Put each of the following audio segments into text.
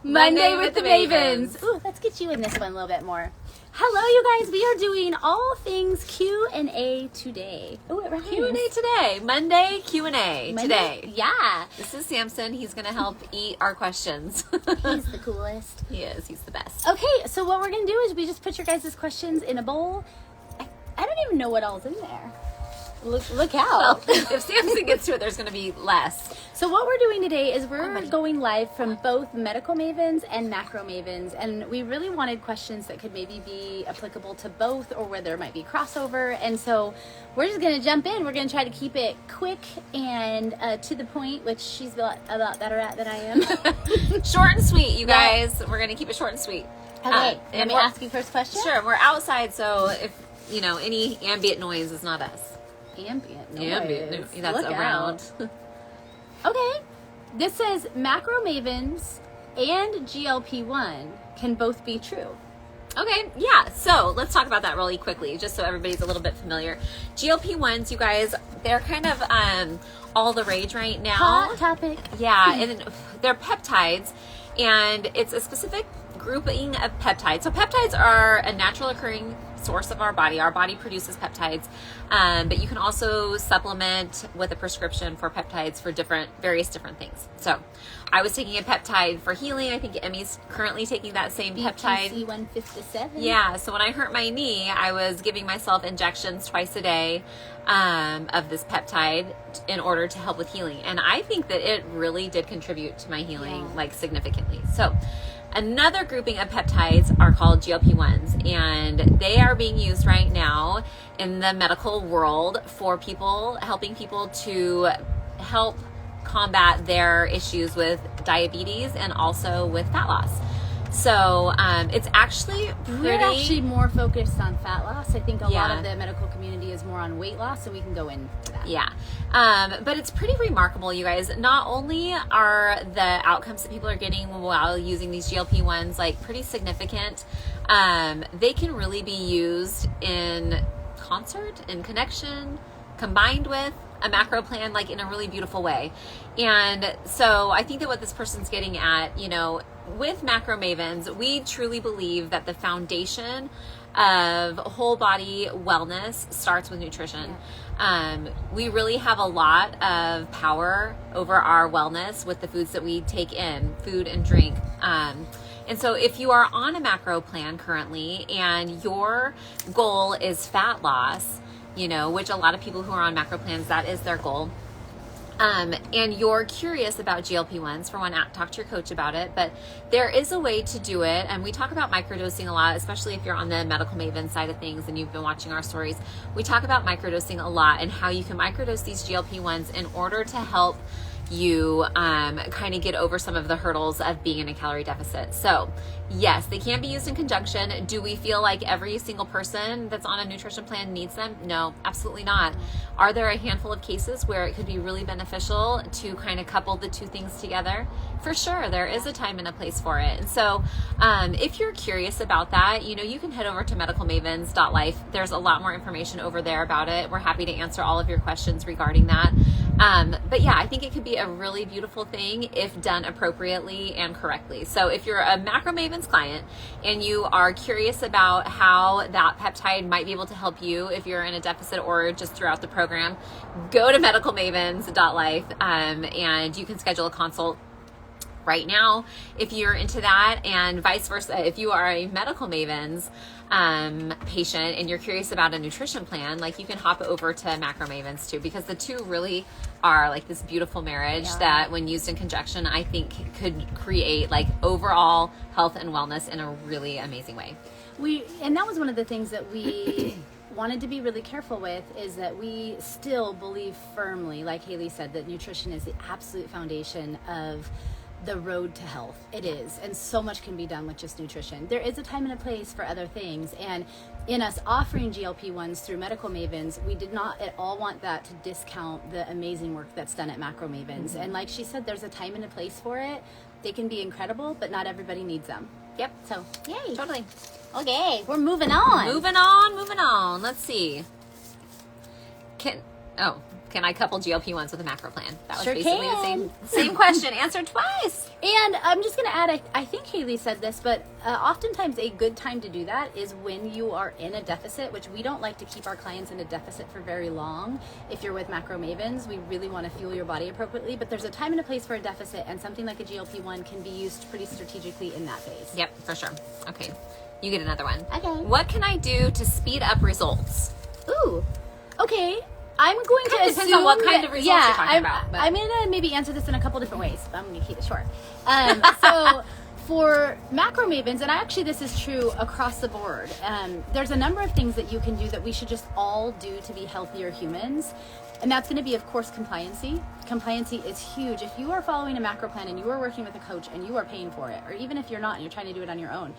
Monday with the Mavens. Ooh, let's get you in this one a little bit more. Hello, you guys. We are doing all things Q&A today. Oh, it rhymes. Q&A today. Monday Q&A today. Yeah. This is Samson. He's going to help eat our questions. He's the coolest. He is. He's the best. Okay, so what we're going to do is we just put your guys' questions in a bowl. I don't even know what all's in there. Look out. Well, if Samson gets to it, there's going to be less. So what we're doing today is we're going live from both Medical Mavens and Macro Mavens, and we really wanted questions that could maybe be applicable to both or where there might be crossover, and so we're just going to jump in. We're going to try to keep it quick and to the point, which she's a lot better at than I am. Short and sweet, you guys. We're going to keep it short and sweet. Okay, let me ask you first question. Sure, we're outside, so if, any ambient noise is not us. Ambient noise. That's Look around. Okay, this says Macro Mavens and GLP-1 can both be true. Okay, yeah, so let's talk about that really quickly, just so everybody's a little bit familiar. GLP-1s, you guys, they're kind of all the rage right now. Hot topic. Yeah, and they're peptides, and it's a specific grouping of peptides. So peptides are a natural occurring source of our body. Our body produces peptides, but you can also supplement with a prescription for peptides for various different things. So I was taking a peptide for healing. I think Emmy's currently taking that same peptide. BPC 157. Yeah, so when I hurt my knee, I was giving myself injections twice a day of this peptide in order to help with healing. And I think that it really did contribute to my healing, significantly. So another grouping of peptides are called GLP-1s, and they are being used right now in the medical world for helping people to help combat their issues with diabetes and also with fat loss. So it's actually We're actually more focused on fat loss. I think a lot Yeah. of the medical community is more on weight loss, so we can go into that. Yeah. But it's pretty remarkable, you guys. Not only are the outcomes that people are getting while using these GLP-1s pretty significant, they can really be used in concert, in connection, combined with a macro plan, in a really beautiful way. And so I think that what this person's getting at, with Macro Mavens, we truly believe that the foundation of whole body wellness starts with nutrition. We really have a lot of power over our wellness with the foods that we take in, food and drink. And so if you are on a macro plan currently and your goal is fat loss, which a lot of people who are on macro plans, that is their goal. And you're curious about GLP-1s, for one, talk to your coach about it, but there is a way to do it. And we talk about microdosing a lot, especially if you're on the Medical Maven side of things and you've been watching our stories. We talk about microdosing a lot and how you can microdose these GLP-1s in order to help you kind of get over some of the hurdles of being in a calorie deficit. So yes, they can be used in conjunction. Do we feel like every single person that's on a nutrition plan needs them? No, absolutely not. Are there a handful of cases where it could be really beneficial to kind of couple the two things together? For sure, there is a time and a place for it. And so if you're curious about that, you can head over to medicalmavens.life. There's a lot more information over there about it. We're happy to answer all of your questions regarding that. But yeah, I think it could be a really beautiful thing if done appropriately and correctly. So if you're a Macro Mavens client and you are curious about how that peptide might be able to help you if you're in a deficit or just throughout the program, go to medicalmavens.life and you can schedule a consult right now if you're into that, and vice versa. If you are a Medical Mavens patient and you're curious about a nutrition plan, you can hop over to Macro Mavens too, because the two really are this beautiful marriage that when used in conjunction, I think could create overall health and wellness in a really amazing way. And that was one of the things that we wanted to be really careful with, is that we still believe firmly, like Haley said, that nutrition is the absolute foundation of the road to health. It is, and so much can be done with just nutrition. There is a time and a place for other things, and in us offering GLP-1s through Medical Mavens, we did not at all want that to discount the amazing work that's done at Macro Mavens. And like she said, there's a time and a place for it. They can be incredible, but not everybody needs them. Yep. So, yay. Totally. Okay, we're moving on. Moving on. Let's see. Can I couple GLP-1s with a macro plan? That was Sure basically can. the same question answered twice. And I'm just going to add, I think Haley said this, but oftentimes a good time to do that is when you are in a deficit, which we don't like to keep our clients in a deficit for very long. If you're with Macro Mavens, we really want to fuel your body appropriately, but there's a time and a place for a deficit, and something like a GLP-1 can be used pretty strategically in that phase. Yep, for sure. Okay, you get another one. Okay. What can I do to speed up results? Ooh, okay. I'm going to assume depends on what kind of results you're talking about. But. I'm going to maybe answer this in a couple different ways, but I'm going to keep it short. So for Macro Mavens, and actually this is true across the board, there's a number of things that you can do that we should just all do to be healthier humans. And that's going to be, of course, compliancy. Compliancy is huge. If you are following a macro plan and you are working with a coach and you are paying for it, or even if you're not and you're trying to do it on your own,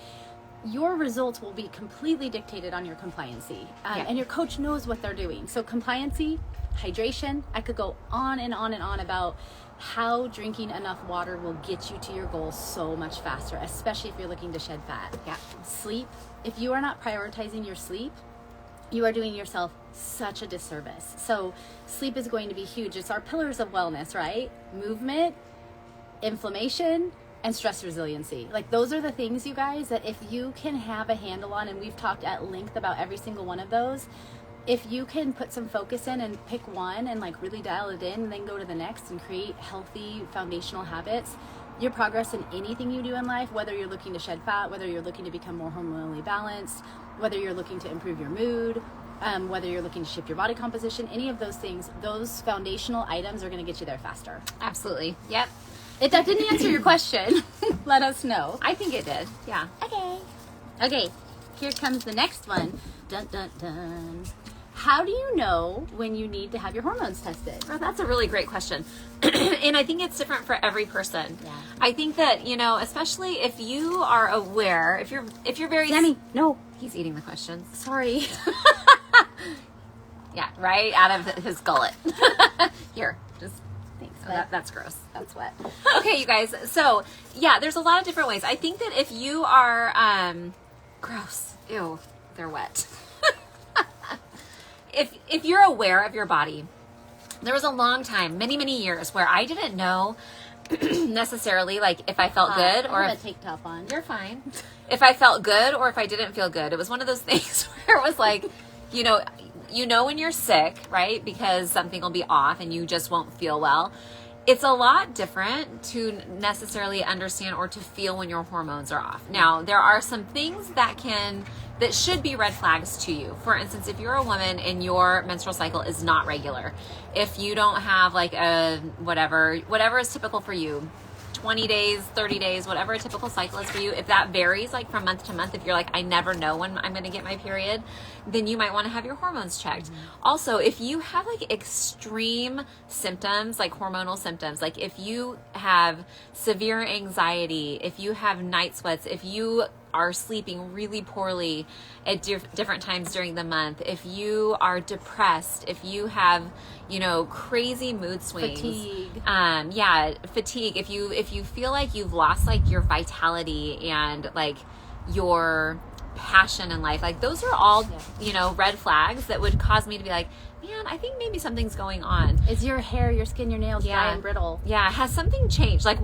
your results will be completely dictated on your compliancy. And your coach knows what they're doing. So compliancy, hydration, I could go on and on and on about how drinking enough water will get you to your goals so much faster, especially if you're looking to shed fat. Yeah. Sleep, if you are not prioritizing your sleep, you are doing yourself such a disservice. So sleep is going to be huge. It's our pillars of wellness, right? Movement, inflammation, and stress resiliency. Like those are the things, you guys, that if you can have a handle on, and we've talked at length about every single one of those, if you can put some focus in and pick one and like really dial it in and then go to the next and create healthy foundational habits, your progress in anything you do in life, whether you're looking to shed fat, whether you're looking to become more hormonally balanced, whether you're looking to improve your mood, whether you're looking to shift your body composition, any of those things, those foundational items are going to get you there faster. Absolutely. Yep. If that didn't answer your question, let us know. I think it did. Yeah. Okay, here comes the next one. Dun, dun, dun. How do you know when you need to have your hormones tested? Well, that's a really great question. And I think it's different for every person. Yeah. I think that, you know, especially if you are aware, if you're very... Sammy, no. He's eating the questions. Sorry. Yeah, right out of his gullet. Here, just... Thanks, that's gross. That's wet. Okay, you guys. So, yeah, there's a lot of different ways. I think that if you are... gross. Ew, they're wet. If you're aware of your body, there was a long time, many years, where I didn't know necessarily like if I felt good or I have if a tank top on. you're fine. If I felt good or if I didn't feel good. It was one of those things where it was like, you know when you're sick, right? Because something will be off and you just won't feel well. It's a lot different to necessarily understand or to feel when your hormones are off. Now, there are some things that should be red flags to you. For instance, if you're a woman and your menstrual cycle is not regular, if you don't have like a whatever is typical for you, 20 days, 30 days, whatever a typical cycle is for you, if that varies like from month to month, if you're like, I never know when I'm going to get my period, then you might want to have your hormones checked. Mm-hmm. Also, if you have like extreme symptoms, like hormonal symptoms, like if you have severe anxiety, if you have night sweats, if you are sleeping really poorly at different times during the month, if you are depressed, if you have, crazy mood swings, fatigue, if you feel like you've lost like your vitality and like your passion in life, like those are all, red flags that would cause me to be like, man, I think maybe something's going on. Is your hair, your skin, your nails dry and brittle? Yeah. Has something changed? Like,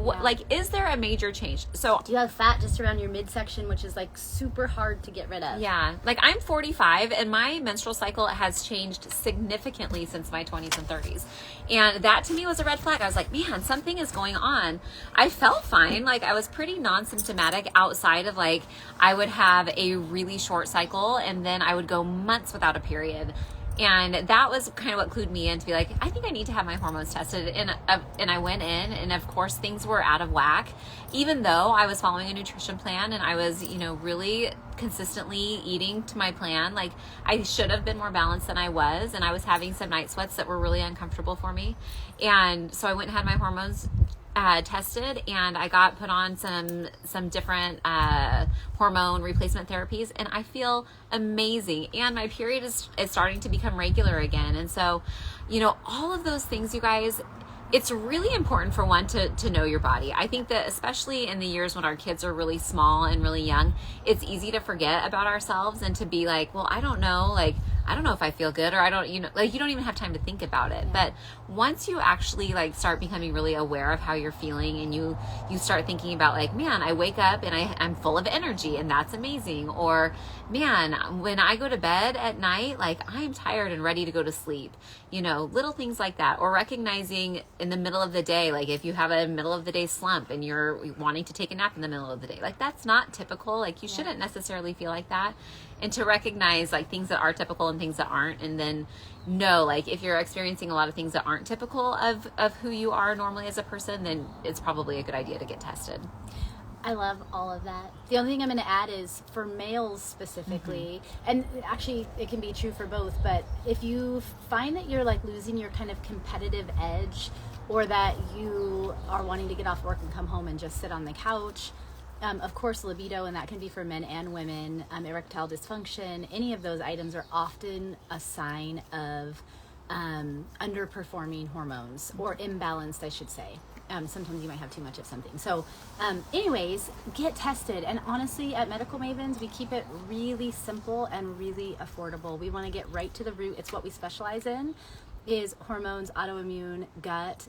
is there a major change? So, do you have fat just around your midsection, which is like super hard to get rid of? Yeah. Like I'm 45 and my menstrual cycle has changed significantly since my 20s and 30s. And that to me was a red flag. I was like, man, something is going on. I felt fine. Like I was pretty non-symptomatic outside of like, I would have a really short cycle and then I would go months without a period. And that was kind of what clued me in to be like, I think I need to have my hormones tested. And I went in, and of course things were out of whack, even though I was following a nutrition plan and I was, really consistently eating to my plan. Like I should have been more balanced than I was, and I was having some night sweats that were really uncomfortable for me. And so I went and had my hormones tested, and I got put on some different hormone replacement therapies, and I feel amazing, and my period is starting to become regular again. And so all of those things, you guys, it's really important for one to know your body. I think that especially in the years when our kids are really small and really young, it's easy to forget about ourselves and to be like, well, I don't know, like I don't know if I feel good, or I don't, you don't even have time to think about it. But once you actually like start becoming really aware of how you're feeling, and you start thinking about like, man, I wake up and I'm full of energy, and that's amazing. Or man, when I go to bed at night, like I'm tired and ready to go to sleep, little things like that. Or recognizing in the middle of the day, like if you have a middle of the day slump and you're wanting to take a nap in the middle of the day, like that's not typical. Like you shouldn't necessarily feel like that. And to recognize like things that are typical and things that aren't, and then know like if you're experiencing a lot of things that aren't typical of who you are normally as a person, then it's probably a good idea to get tested. I love all of that. The only thing I'm going to add is for males specifically, and actually it can be true for both, but if you find that you're like losing your kind of competitive edge, or that you are wanting to get off work and come home and just sit on the couch, of course, libido, and that can be for men and women, erectile dysfunction, any of those items are often a sign of underperforming hormones, or imbalanced, I should say. Sometimes you might have too much of something. So anyways, get tested. And honestly, at Medical Mavens, we keep it really simple and really affordable. We want to get right to the root. It's what we specialize in, is hormones, autoimmune, gut.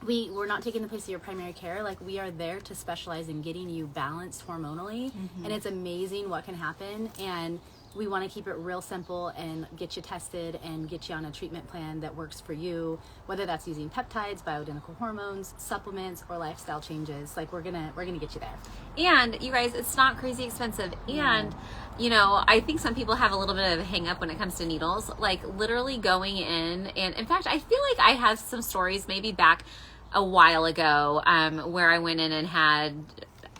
We're not taking the place of your primary care. Like, we are there to specialize in getting you balanced hormonally, and it's amazing what can happen. And we want to keep it real simple and get you tested and get you on a treatment plan that works for you, whether that's using peptides, bioidentical hormones, supplements, or lifestyle changes. Like, we're gonna get you there. And you guys, it's not crazy expensive. And I think some people have a little bit of a hang up when it comes to needles, like literally going in. And in fact, I feel like I have some stories maybe back a while ago where I went in and had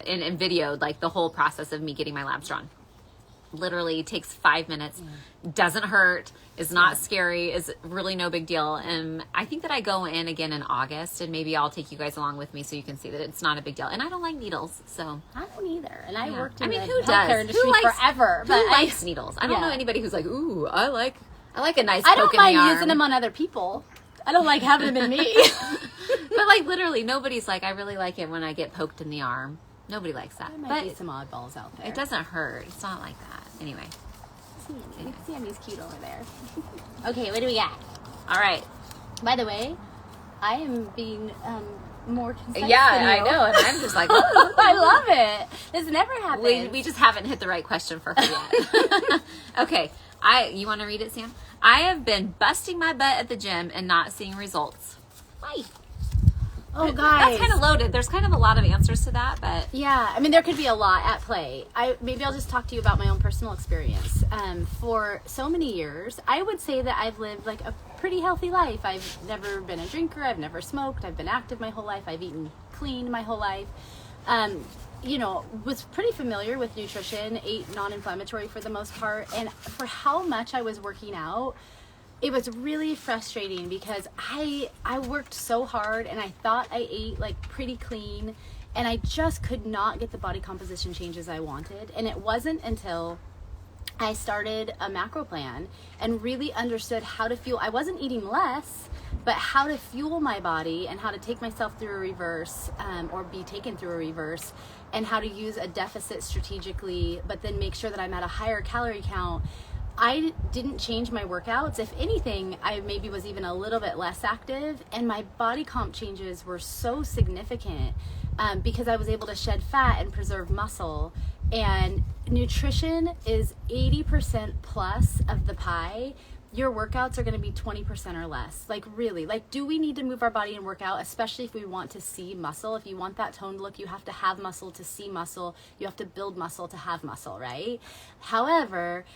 and videoed like the whole process of me getting my labs drawn. Literally takes 5 minutes, doesn't hurt, is not scary, is really no big deal. And I think that I go in again in August, and maybe I'll take you guys along with me so you can see that it's not a big deal. And I don't like needles, so I don't either. And I worked in the who healthcare does? industry Who likes, forever. Who likes needles? I don't know anybody who's like, ooh, I like a nice I poke don't mind in the arm. using them on other people. I don't like having them in me. But like literally, nobody's like, I really like it when I get poked in the arm. Nobody likes that. There might be some oddballs out there. It doesn't hurt. It's not like that. Anyway. Sammy's cute over there. Okay, what do we got? All right. By the way, I am being more concise Yeah, than you. I know, and I'm just like, I love it. This never happened. we just haven't hit the right question for her yet. Okay, you want to read it, Sam? I have been busting my butt at the gym and not seeing results. Why? Oh, guys. That's kind of loaded. There's kind of a lot of answers to that, but... Yeah, I mean, there could be a lot at play. Maybe I'll just talk to you about my own personal experience. For so many years, I would say that I've lived like a pretty healthy life. I've never been a drinker. I've never smoked. I've been active my whole life. I've eaten clean my whole life. Was pretty familiar with nutrition, ate non-inflammatory for the most part. And for how much I was working out, it was really frustrating because I worked so hard and I thought I ate like pretty clean, and I just could not get the body composition changes I wanted. And it wasn't until I started a macro plan and really understood how to fuel. I wasn't eating less, but how to fuel my body and how to take myself through a reverse, or be taken through a reverse, and how to use a deficit strategically, but then make sure that I'm at a higher calorie count. I didn't change my workouts. If anything, I maybe was even a little bit less active, and my body comp changes were so significant because I was able to shed fat and preserve muscle. And nutrition is 80% plus of the pie. Your workouts are going to be 20% or less. Like, really, like, do we need to move our body and work out, especially if we want to see muscle? If you want that toned look, you have to have muscle to see muscle. You have to build muscle to have muscle, right? However,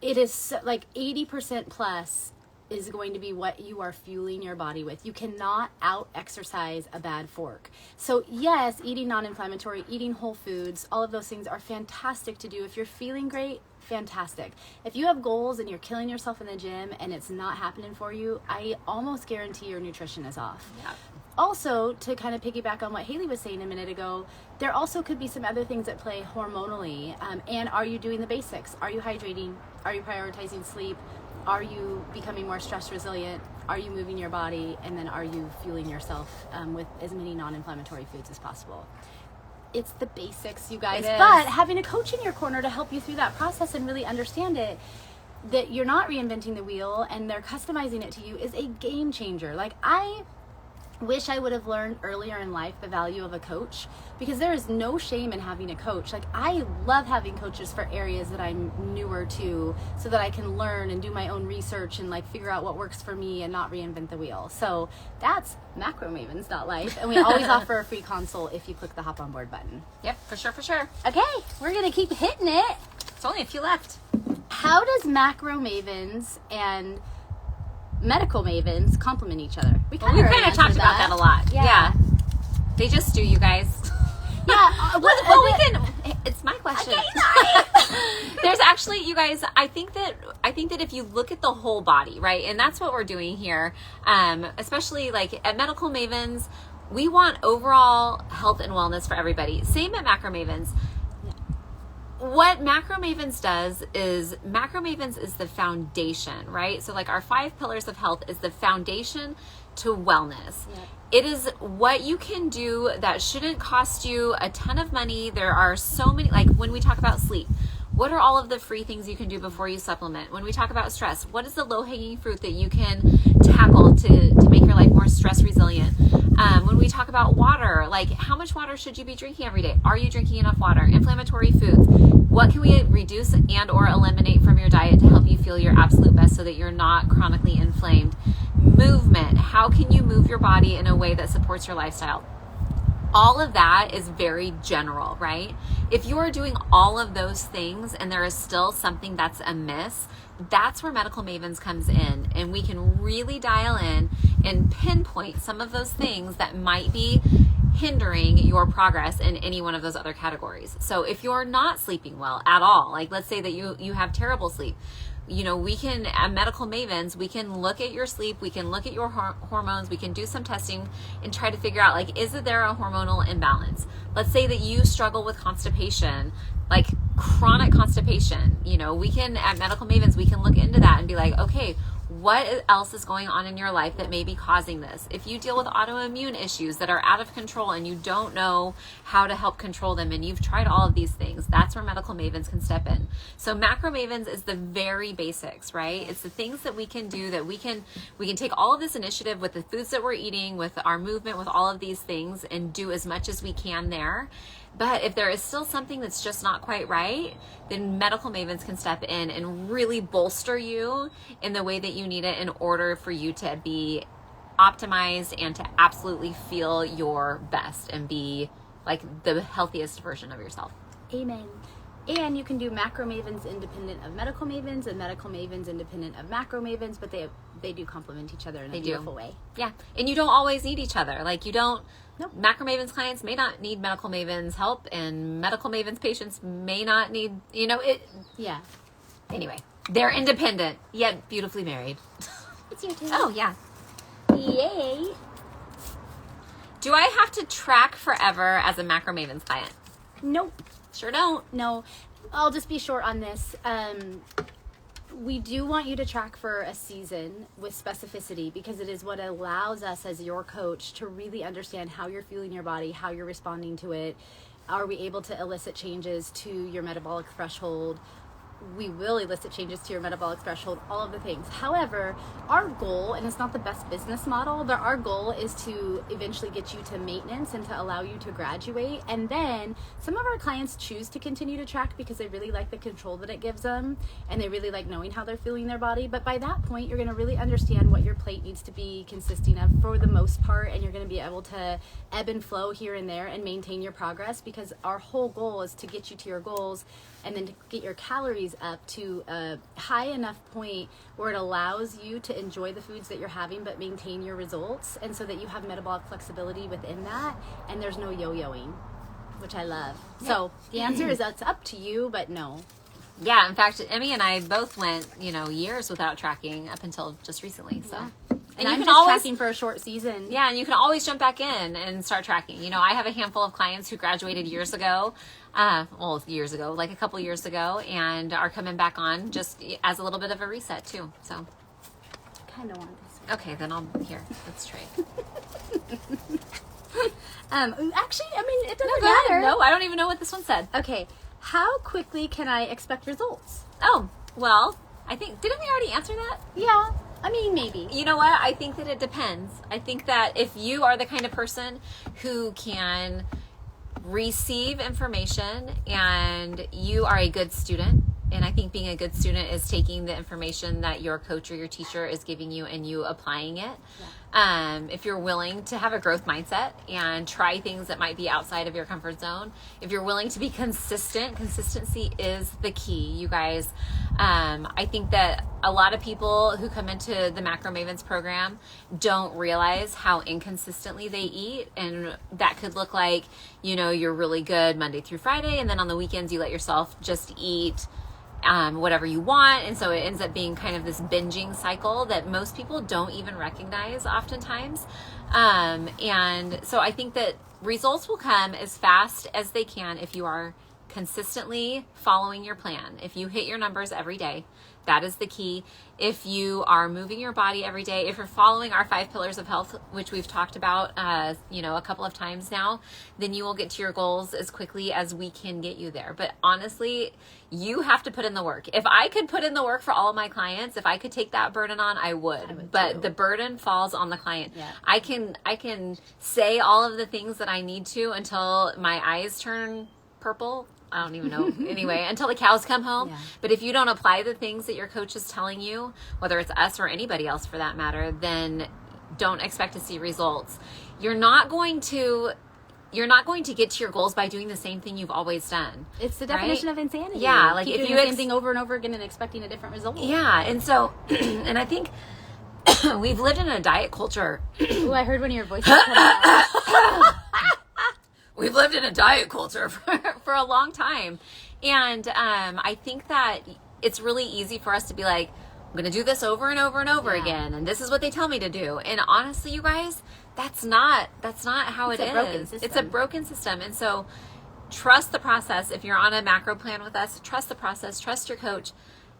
it is like 80% plus is going to be what you are fueling your body with. You cannot out exercise a bad fork. So yes, eating non-inflammatory, eating whole foods, all of those things are fantastic to do. If you're feeling great, fantastic. If you have goals and you're killing yourself in the gym and it's not happening for you, I almost guarantee your nutrition is off. Yeah. Also, to kind of piggyback on what Haley was saying a minute ago, there also could be some other things at play hormonally. And are you doing the basics? Are you hydrating? Are you prioritizing sleep? Are you becoming more stress resilient? Are you moving your body? And then are you fueling yourself with as many non-inflammatory foods as possible? It's the basics, you guys. But having a coach in your corner to help you through that process and really understand it, that you're not reinventing the wheel and they're customizing it to you is a game changer. Like, I wish I would have learned earlier in life the value of a coach, because there is no shame in having a coach. Like, I love having coaches for areas that I'm newer to, so that I can learn and do my own research and like figure out what works for me and not reinvent the wheel. So that's macromavens.life, and we always offer a free consult if you click the hop on board button. Yep, for sure. Okay, we're gonna keep hitting it. It's only a few left. How does macro mavens and medical mavens complement each other? We kind of talked about that a lot. Yeah. They just do, you guys. Yeah. Well, we can. It's my question. Okay, sorry. There's actually, you guys, I think that if you look at the whole body, right, and that's what we're doing here, especially like at Medical Mavens, we want overall health and wellness for everybody. Same at Macro Mavens. What Macro Mavens does is, Macro Mavens is the foundation, right? So like our 5 pillars of health is the foundation to wellness. Yep. It is what you can do that shouldn't cost you a ton of money. There are so many, like when we talk about sleep, what are all of the free things you can do before you supplement? When we talk about stress, what is the low-hanging fruit that you can tackle to make your life more stress resilient? When we talk about water, like how much water should you be drinking every day? Are you drinking enough water? Inflammatory foods. What can we reduce and or eliminate from your diet to help you feel your absolute best so that you're not chronically inflamed? Movement. How can you move your body in a way that supports your lifestyle? All of that is very general, right? If you are doing all of those things and there is still something that's amiss, that's where Medical Mavens comes in, and we can really dial in and pinpoint some of those things that might be hindering your progress in any one of those other categories. So if you're not sleeping well at all, like let's say that you have terrible sleep, you know, we can, at Medical Mavens, we can look at your sleep, we can look at your hormones, we can do some testing and try to figure out, like, is there a hormonal imbalance? Let's say that you struggle with constipation, like chronic constipation, you know, we can, at Medical Mavens, we can look into that and be like, okay, what else is going on in your life that may be causing this? If you deal with autoimmune issues that are out of control and you don't know how to help control them, and you've tried all of these things, that's where Medical Mavens can step in. So Macro Mavens is the very basics, right? It's the things that we can do, that we can take all of this initiative with the foods that we're eating, with our movement, with all of these things, and do as much as we can there. But if there is still something that's just not quite right, then Medical Mavens can step in and really bolster you in the way that you need it in order for you to be optimized and to absolutely feel your best and be like the healthiest version of yourself. Amen. And you can do Macro Mavens independent of Medical Mavens and Medical Mavens independent of Macro Mavens, but they do complement each other in a beautiful way. Yeah. And you don't always need each other. Like, you don't, Nope. Macro Mavens clients may not need Medical Mavens help, and Medical Mavens patients may not need, you know, it. Yeah. Anyway, they're independent, yet beautifully married. It's your turn. Oh, yeah. Yay. Do I have to track forever as a Macro Mavens client? Nope. Sure don't. No. I'll just be short on this. We do want you to track for a season with specificity, because it is what allows us as your coach to really understand how you're feeling your body, how you're responding to it. Are we able to elicit changes to your metabolic threshold? We will elicit changes to your metabolic threshold, all of the things. However, our goal, and it's not the best business model, but our goal is to eventually get you to maintenance and to allow you to graduate. And then some of our clients choose to continue to track because they really like the control that it gives them, and they really like knowing how they're feeling their body. But by that point, you're going to really understand what your plate needs to be consisting of for the most part, and you're going to be able to ebb and flow here and there and maintain your progress, because our whole goal is to get you to your goals and then to get your calories up to a high enough point where it allows you to enjoy the foods that you're having but maintain your results, and so that you have metabolic flexibility within that and there's no yo-yoing, which I love. Yeah. So the answer is that's up to you, but no. Yeah, in fact, Emmy and I both went, years without tracking up until just recently. So. Yeah. And I'm you can just always tracking for a short season. Yeah, and you can always jump back in and start tracking. I have a handful of clients who graduated years ago, like a couple years ago, and are coming back on just as a little bit of a reset too. So, I kind of want this. Okay, then let's trade. Actually, it doesn't matter. No, I don't even know what this one said. Okay, how quickly can I expect results? Oh, well, I think, didn't we already answer that? Yeah. I mean, maybe. You know what? I think that it depends. I think that if you are the kind of person who can receive information and you are a good student, and I think being a good student is taking the information that your coach or your teacher is giving you and you applying it. Yeah. If you're willing to have a growth mindset and try things that might be outside of your comfort zone, if you're willing to be consistent, consistency is the key, you guys. I think that a lot of people who come into the Macro Mavens program don't realize how inconsistently they eat. And that could look like, you know, you're really good Monday through Friday, and then on the weekends you let yourself just eat whatever you want. And so it ends up being kind of this binging cycle that most people don't even recognize oftentimes. And so I think that results will come as fast as they can if you are consistently following your plan. If you hit your numbers every day, that is the key. If you are moving your body every day, if you're following our 5 pillars of health, which we've talked about, a couple of times now, then you will get to your goals as quickly as we can get you there. But honestly, you have to put in the work. If I could put in the work for all of my clients, if I could take that burden on, I would. But the burden falls on the client. Yeah. I can say all of the things that I need to until my eyes turn purple. I don't even know. Anyway, until the cows come home. Yeah. But if you don't apply the things that your coach is telling you, whether it's us or anybody else for that matter, then don't expect to see results. You're not going to get to your goals by doing the same thing you've always done. It's the definition of insanity. Yeah, like keep doing the same thing over and over again and expecting a different result. Yeah, and so, and I think we've lived in a diet culture. Ooh, I heard one of your voices come out. We've lived in a diet culture for a long time. And I think that it's really easy for us to be like, I'm going to do this over and over and over again. And this is what they tell me to do. And honestly, you guys, that's not how it is. It's a broken system. And so trust the process. If you're on a macro plan with us, trust the process, trust your coach.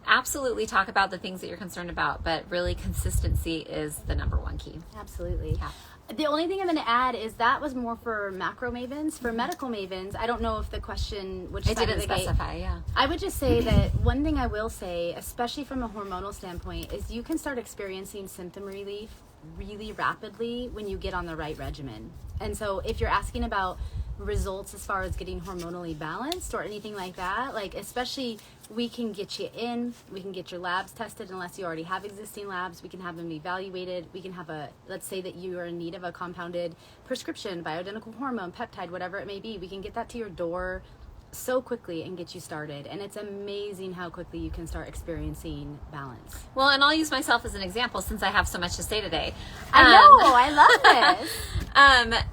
Absolutely talk about the things that you're concerned about, but really consistency is the number one key. Absolutely. Yeah. The only thing I'm going to add is that was more for macro mavens. For medical mavens, I don't know if the question, which it didn't specify, yeah. I would just say that one thing I will say, especially from a hormonal standpoint, is you can start experiencing symptom relief really rapidly when you get on the right regimen. And so if you're asking about results as far as getting hormonally balanced or anything like that, like especially we can get you in, we can get your labs tested unless you already have existing labs, we can have them evaluated, we can have let's say that you are in need of a compounded prescription, bioidentical hormone, peptide, whatever it may be, we can get that to your door so quickly and get you started. And it's amazing how quickly you can start experiencing balance. Well, and I'll use myself as an example since I have so much to say today. I know, I love this.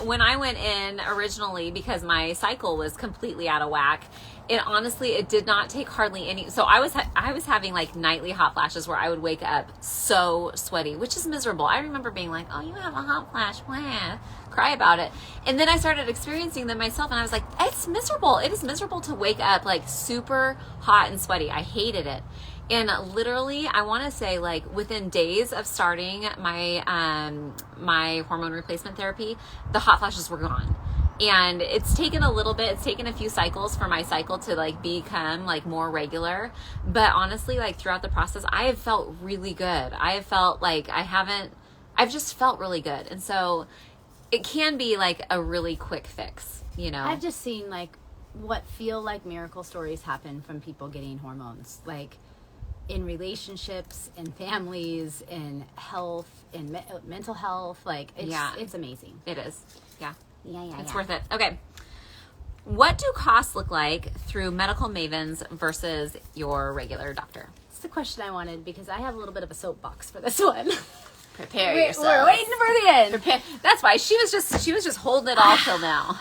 When I went in originally, because my cycle was completely out of whack, it did not take hardly any. So I was having like nightly hot flashes where I would wake up so sweaty, which is miserable. I remember being like, oh, you have a hot flash, blah, cry about it. And then I started experiencing them myself and I was like, it's miserable. It is miserable to wake up like super hot and sweaty. I hated it. And literally, I want to say like within days of starting my hormone replacement therapy, the hot flashes were gone. And it's taken a few cycles for my cycle to like become like more regular. But honestly, like throughout the process, I have felt really good. I have felt like I've just felt really good. And so it can be like a really quick fix, you know? I've just seen like what feel like miracle stories happen from people getting hormones, like in relationships, in families, in health, in mental health. Like it's amazing. It is. Yeah. Yeah. It's worth it. Okay. What do costs look like through Medical Mavens versus your regular doctor? It's the question I wanted because I have a little bit of a soapbox for this one. Prepare yourself. We're waiting for the end. That's why she was just holding it all till now.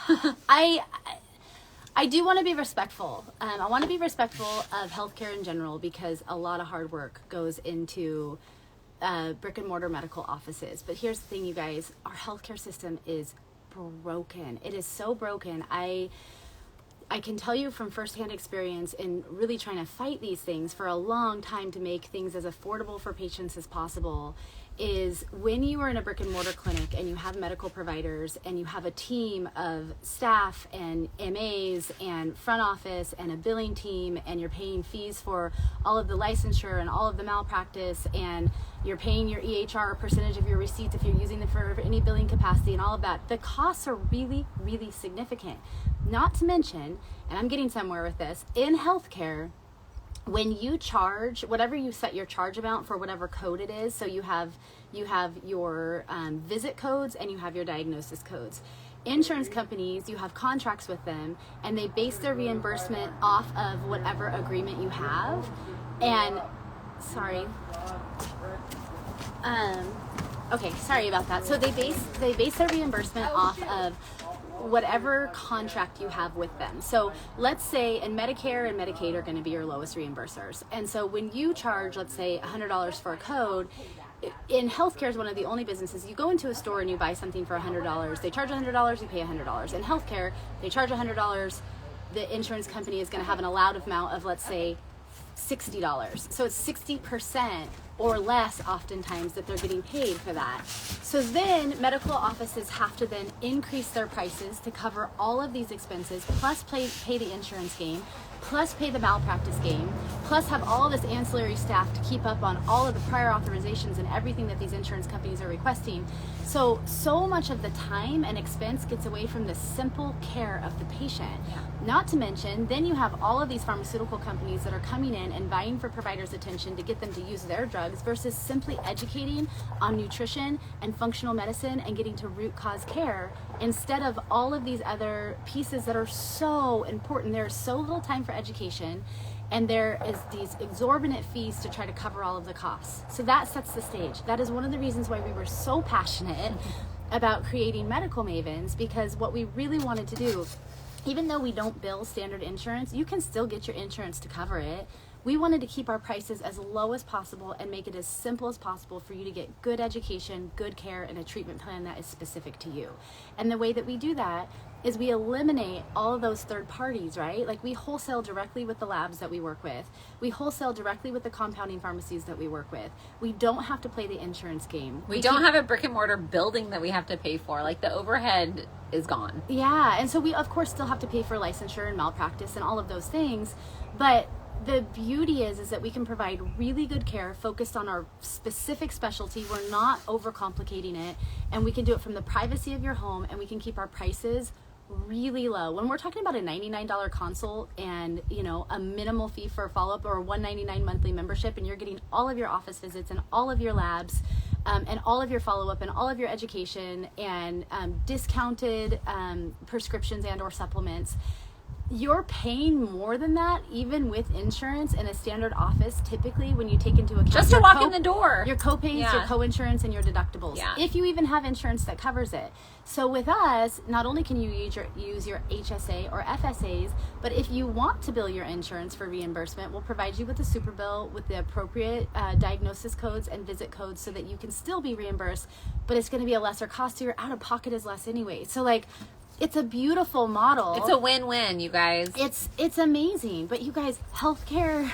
I do want to be respectful. I want to be respectful of healthcare in general because a lot of hard work goes into brick and mortar medical offices. But here's the thing, you guys. Our healthcare system is broken. It is so broken. I can tell you from firsthand experience in really trying to fight these things for a long time to make things as affordable for patients as possible. is when you are in a brick and mortar clinic and you have medical providers and you have a team of staff and MAs and front office and a billing team, and you're paying fees for all of the licensure and all of the malpractice, and you're paying your EHR percentage of your receipts if you're using them for any billing capacity and all of that, the costs are really, really significant. Not to mention, and I'm getting somewhere with this, in healthcare, when you charge, whatever you set your charge amount for whatever code it is, so you have your visit codes and you have your diagnosis codes. Insurance companies, you have contracts with them, and they base their reimbursement off of whatever agreement you have. And sorry about that. So they base their reimbursement off of whatever contract you have with them. So let's say, and Medicare and Medicaid are going to be your lowest reimbursers. And so when you charge, let's say $100 for a code, in healthcare is one of the only businesses, you go into a store and you buy something for $100. They charge $100, you pay $100. In healthcare, they charge $100. The insurance company is going to have an allowed amount of, let's say, $60. So it's 60% or less oftentimes that they're getting paid for that. So then medical offices have to then increase their prices to cover all of these expenses, plus pay the insurance game, plus pay the malpractice game, plus have all of this ancillary staff to keep up on all of the prior authorizations and everything that these insurance companies are requesting. So much of the time and expense gets away from the simple care of the patient. Yeah. Not to mention, then you have all of these pharmaceutical companies that are coming in and vying for providers' attention to get them to use their drugs versus simply educating on nutrition and functional medicine and getting to root cause care instead of all of these other pieces that are so important. There's so little time for education, and there is these exorbitant fees to try to cover all of the costs. So that sets the stage. That is one of the reasons why we were so passionate about creating Medical Mavens, because what we really wanted to do, even though we don't bill standard insurance, you can still get your insurance to cover it. We wanted to keep our prices as low as possible and make it as simple as possible for you to get good education, good care, and a treatment plan that is specific to you. And the way that we do that is we eliminate all of those third parties, right? Like, we wholesale directly with the labs that we work with. We wholesale directly with the compounding pharmacies that we work with. We don't have to play the insurance game. We don't have a brick and mortar building that we have to pay for. Like, the overhead is gone. Yeah, and so we, of course, still have to pay for licensure and malpractice and all of those things, but the beauty is that we can provide really good care focused on our specific specialty. We're not overcomplicating it, and we can do it from the privacy of your home, and we can keep our prices really low. When we're talking about a $99 consult and, you know, a minimal fee for a follow-up, or a $199 monthly membership, and you're getting all of your office visits and all of your labs and all of your follow-up and all of your education and discounted prescriptions and or supplements, you're paying more than that, even with insurance in a standard office, typically, when you take into account just to walk in the door, your co-pays, your co-insurance, and your deductibles, if you even have insurance that covers it. So with us, not only can you use your HSA or FSAs, but if you want to bill your insurance for reimbursement, we'll provide you with a super bill with the appropriate diagnosis codes and visit codes so that you can still be reimbursed, but it's going to be a lesser cost, so your out-of-pocket is less anyway. So, like, it's a beautiful model. It's a win-win, you guys. It's amazing. But you guys, healthcare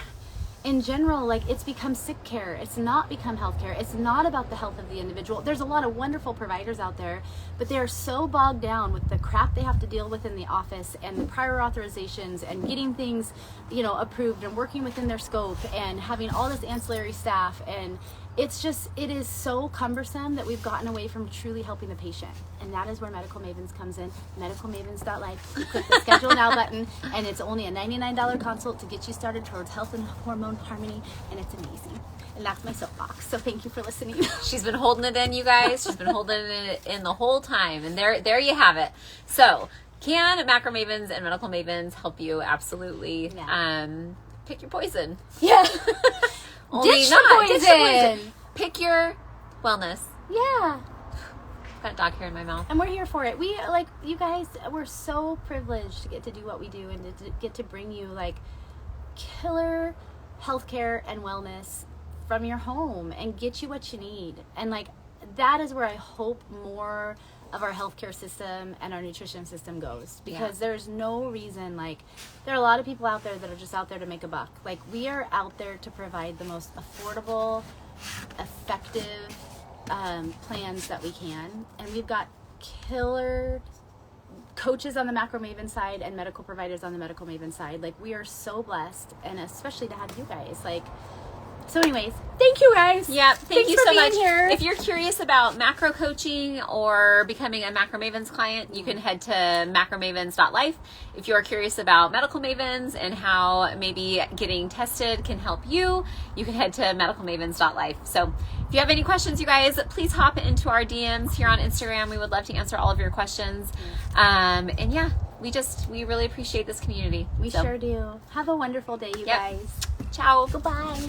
in general, like, it's become sick care. It's not become healthcare. It's not about the health of the individual. There's a lot of wonderful providers out there, but they're so bogged down with the crap they have to deal with in the office and the prior authorizations and getting things, you know, approved and working within their scope and having all this ancillary staff, and it is so cumbersome that we've gotten away from truly helping the patient. And that is where Medical Mavens comes in. medicalmavens.life. You click the schedule now button, and it's only a $99 consult to get you started towards health and hormone harmony, and it's amazing. And that's my soapbox. So thank you for listening. She's been holding it in, you guys. She's been holding it in the whole time. And there you have it. So, can Macro Mavens and Medical Mavens help you? Absolutely. Yeah. Pick your poison. Yeah. Ditch the poison. Pick your wellness. Yeah. Got a dog hair in my mouth. And we're here for it. We, like, you guys, we're so privileged to get to do what we do and to get to bring you, like, killer healthcare and wellness from your home and get you what you need. And, like, that is where I hope more of our healthcare system and our nutrition system goes, because there's no reason, like, there are a lot of people out there that are just out there to make a buck. Like, we are out there to provide the most affordable, effective plans that we can. And we've got killer coaches on the Macro Maven side and medical providers on the Medical Maven side. Like, we are so blessed, and especially to have you guys. Like, so anyways, thank you guys. Yeah, thank you so much. Here. If you're curious about macro coaching or becoming a Macro Mavens client, you can head to macromavens.life. If you're curious about Medical Mavens and how maybe getting tested can help you, you can head to medicalmavens.life. So if you have any questions, you guys, please hop into our DMs here on Instagram. We would love to answer all of your questions. And yeah, we really appreciate this community. We sure do. Have a wonderful day, you guys. Ciao. Goodbye.